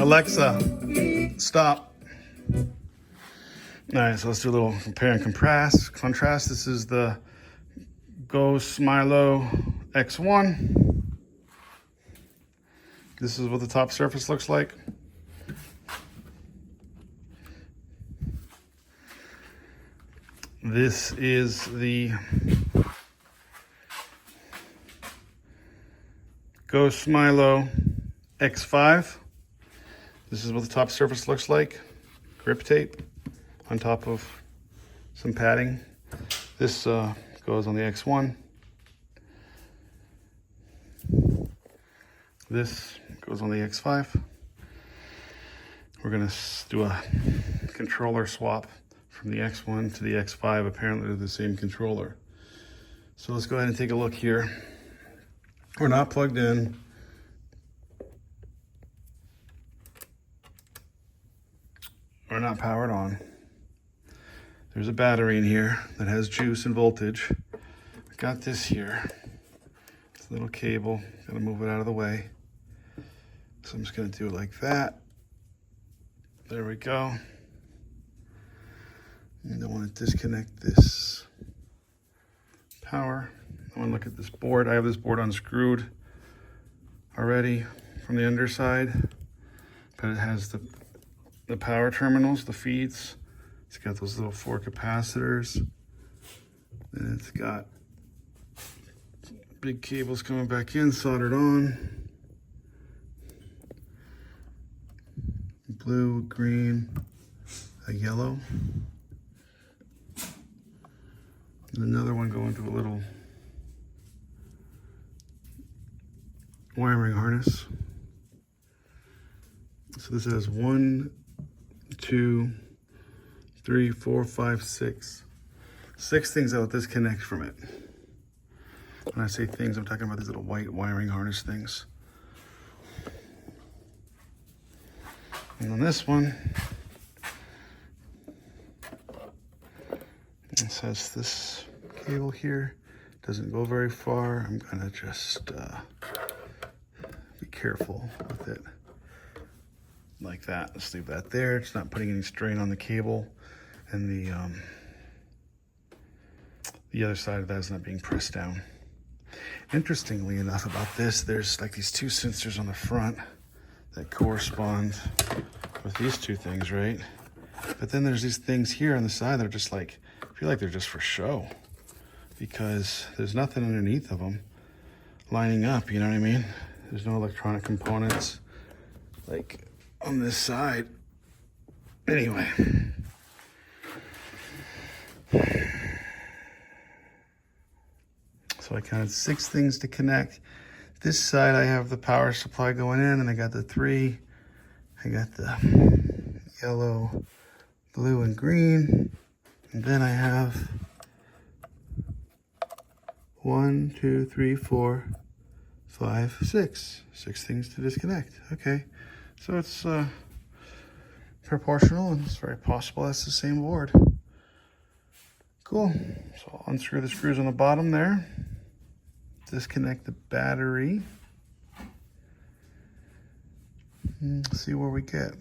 Alexa, stop. All right, so let's do a little compare and contrast. This is the Gosmilo X1. This is what the top surface looks like. This is the Gosmilo X5. This is what the top surface looks like. Grip tape on top of some padding. This goes on the X1. This goes on the X5. We're gonna do a controller swap from the X1 to the X5. Apparently they're the same controller. So let's go ahead and take a look here. We're not plugged in. We're not powered on. There's a battery in here that has juice and voltage. I got this here. It's a little cable. Gotta move it out of the way. So I'm just gonna do it like that. There we go. And I want to disconnect this power. I want to look at this board. I have this board unscrewed already from the underside, but it has the power terminals, the feeds. It's got those little 4 capacitors, and it's got big cables coming back in, soldered on. Blue, green, a yellow. And another one going to a little wiring harness. So this has 1, 2, 3, 4, 5, 6. 6 things that will disconnect from it. When I say things, I'm talking about these little white wiring harness things. And on this one, it says this cable here doesn't go very far. I'm gonna just be careful with it like that. Let's leave that there. It's not putting any strain on the cable, and the other side of that is not being pressed down. Interestingly enough about this, there's like these 2 sensors on the front that correspond with these 2 things, right? But then there's these things here on the side that are just like, I feel like they're just for show, because there's nothing underneath of them lining up, you know what I mean? There's no electronic components like on this side. Anyway. So I counted 6 things to connect. This side I have the power supply going in, and I got the 3. I got the yellow, blue, and green. And then I have 1, 2, 3, 4, 5, 6. 6 things to disconnect. Okay, so it's proportional, and it's very possible that's the same board. Cool. So I'll unscrew the screws on the bottom there. Disconnect the battery. See where we get.